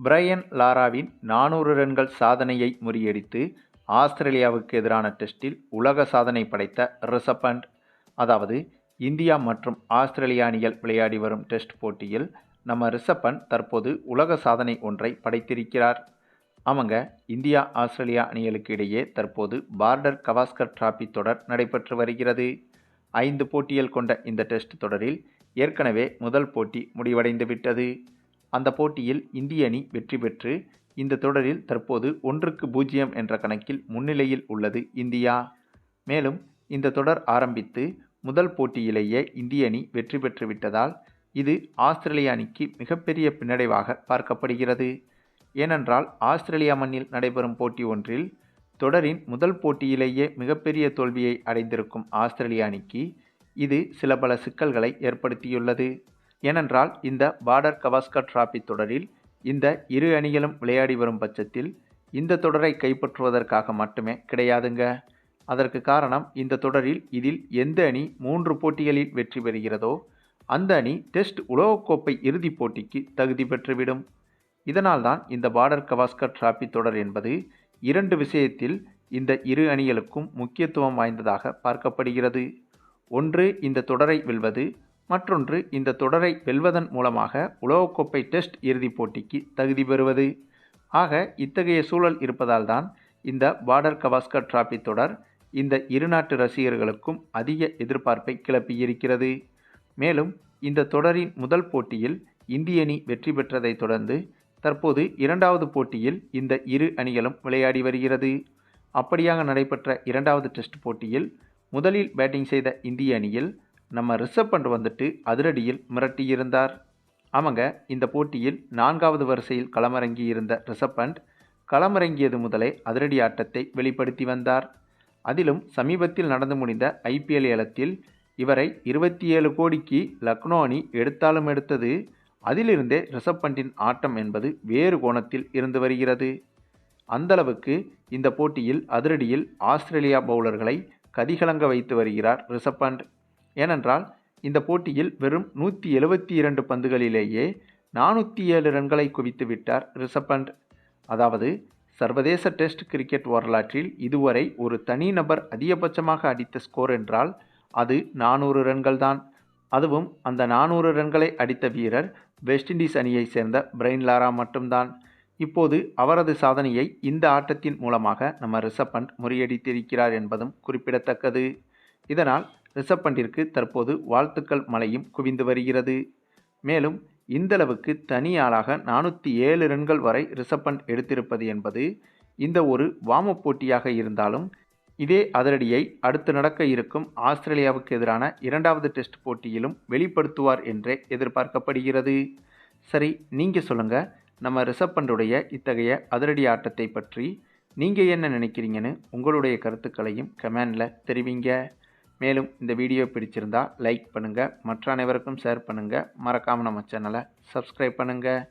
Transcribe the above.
Brian லாராவின் 400 ரன்கள் சாதனையை முறியடித்து ஆஸ்திரேலியாவுக்கு எதிரான டெஸ்டில் உலக சாதனை படைத்த ரிஷப் பண்ட், அதாவது இந்தியா மற்றும் ஆஸ்திரேலியா அணிகள் விளையாடி வரும் டெஸ்ட் போட்டியில் நம்ம ரிஷப் பண்ட் தற்போது உலக சாதனை ஒன்றை படைத்திருக்கிறார். அவங்க இந்தியா ஆஸ்திரேலியா அணிகளுக்கு இடையே தற்போது பார்டர் கவாஸ்கர் டிராபி தொடர் நடைபெற்று வருகிறது. 5 போட்டிகள் கொண்ட இந்த டெஸ்ட் தொடரில் ஏற்கனவே முதல் போட்டி முடிவடைந்து விட்டது. அந்த போட்டியில் இந்திய அணி வெற்றி பெற்று இந்த தொடரில் தற்போது 1-0 என்ற கணக்கில் முன்னிலையில் உள்ளது இந்தியா. மேலும் இந்த தொடர் ஆரம்பித்து முதல் போட்டியிலேயே இந்திய அணி வெற்றி பெற்று விட்டதால் இது ஆஸ்திரேலிய அணிக்கு மிகப்பெரிய பின்னடைவாக பார்க்கப்படுகிறது. ஏனென்றால் ஆஸ்திரேலியா மண்ணில் நடைபெறும் போட்டி ஒன்றில் தொடரின் முதல் போட்டியிலேயே மிகப்பெரிய தோல்வியை அடைந்திருக்கும் ஆஸ்திரேலிய அணிக்கு இது சில பல சிக்கல்களை ஏற்படுத்தியுள்ளது. ஏனென்றால் இந்த பார்டர் கவாஸ்கர் டிராபி தொடரில் இந்த இரு அணிகளும் விளையாடி வரும் பட்சத்தில் இந்த தொடரை கைப்பற்றுவதற்காக மட்டுமே கிடையாதுங்க. அதற்கு காரணம் இந்த தொடரில் இதில் எந்த அணி 3 போட்டிகளில் வெற்றி பெறுகிறதோ அந்த அணி டெஸ்ட் உலகக்கோப்பை இறுதிப் போட்டிக்கு தகுதி பெற்றுவிடும். இதனால்தான் இந்த பார்டர் கவாஸ்கர் டிராபி தொடர் என்பது 2 விஷயத்தில் இந்த இரு அணிகளுக்கும் முக்கியத்துவம் வாய்ந்ததாக பார்க்கப்படுகிறது. ஒன்று இந்த தொடரை வெல்வது, மற்றொன்று இந்த தொடரை வெல்வதன் மூலமாக உலகக்கோப்பை டெஸ்ட் இறுதிப் போட்டிக்கு தகுதி பெறுவது. ஆக இத்தகைய சூழல் இருப்பதால் தான் இந்த பார்டர் கவாஸ்கர் டிராபி தொடர் இந்த இரு நாட்டு ரசிகர்களுக்கும் அதிக எதிர்பார்ப்பை கிளப்பியிருக்கிறது. மேலும் இந்த தொடரின் முதல் போட்டியில் இந்திய அணி வெற்றி பெற்றதை தொடர்ந்து தற்போது 2வது போட்டியில் இந்த இரு அணிகளும் விளையாடி வருகிறது. அப்படியாக நடைபெற்ற 2வது டெஸ்ட் போட்டியில் முதலில் பேட்டிங் செய்த இந்திய அணியில் நம்ம ரிஷப் பண்ட் வந்துட்டு அதிரடியில் மிரட்டியிருந்தார். அவங்க இந்த போட்டியில் 4வது வரிசையில் களமிறங்கி இருந்த ரிஷப் பண்ட் களமிறங்கியது முதலே அதிரடி ஆட்டத்தை வெளிப்படுத்தி வந்தார். அதிலும் சமீபத்தில் நடந்து முடிந்த IPL ஏலத்தில் இவரை 27 கோடிக்கு லக்னோ அணி எடுத்தாலும் எடுத்தது. அதிலிருந்தே ரிஷப் பண்டின் ஆட்டம் என்பது வேறு கோணத்தில் இருந்து வருகிறது. அந்தளவுக்கு இந்த போட்டியில் அதிரடியில் ஆஸ்திரேலியா பவுலர்களை கதிகலங்க வைத்து வருகிறார் ரிஷப் பண்ட். ஏனென்றால் இந்த போட்டியில் வெறும் 172 பந்துகளிலேயே 407 ரன்களை குவித்து விட்டார் ரிஷப் பண்ட். அதாவது சர்வதேச டெஸ்ட் கிரிக்கெட் வரலாற்றில் இதுவரை ஒரு தனிநபர் அதிகபட்சமாக அடித்த ஸ்கோர் என்றால் அது 400 ரன்கள் தான். அதுவும் அந்த 400 ரன்களை அடித்த வீரர் வெஸ்ட் இண்டீஸ் அணியை சேர்ந்த பிரையன் லாரா மட்டும்தான். இப்போது அவரது சாதனையை இந்த ஆட்டத்தின் மூலமாக நம்ம ரிஷப் பண்ட் முறியடித்திருக்கிறார் என்பதும் குறிப்பிடத்தக்கது. இதனால் ரிஷப் பண்டிற்கு தற்போது வாழ்த்துக்கள் மழையும் குவிந்து வருகிறது. மேலும் இந்தளவுக்கு தனி ஆளாக 407 ரன்கள் வரை ரிஷப் பண்ட் எடுத்திருப்பது என்பது இந்த ஒரு வார்ம் அப் போட்டியாக இருந்தாலும் இதே அதிரடியை அடுத்து நடக்க இருக்கும் ஆஸ்திரேலியாவுக்கு எதிரான 2வது டெஸ்ட் போட்டியிலும் வெளிப்படுத்துவார் என்றே எதிர்பார்க்கப்படுகிறது. சரி, நீங்கள் சொல்லுங்கள், நம்ம ரிஷப் பண்டுடைய இத்தகைய அதிரடி ஆட்டத்தை பற்றி நீங்கள் என்ன நினைக்கிறீங்கன்னு உங்களுடைய கருத்துக்களையும் கமெண்டில் தெரிவிங்க. மேலும் இந்த வீடியோ பிடிச்சிருந்தால் லைக் பண்ணுங்கள், மற்ற அனைவருக்கும் ஷேர் பண்ணுங்கள், மறக்காமல் நம்ம சேனலை சப்ஸ்கிரைப் பண்ணுங்கள்.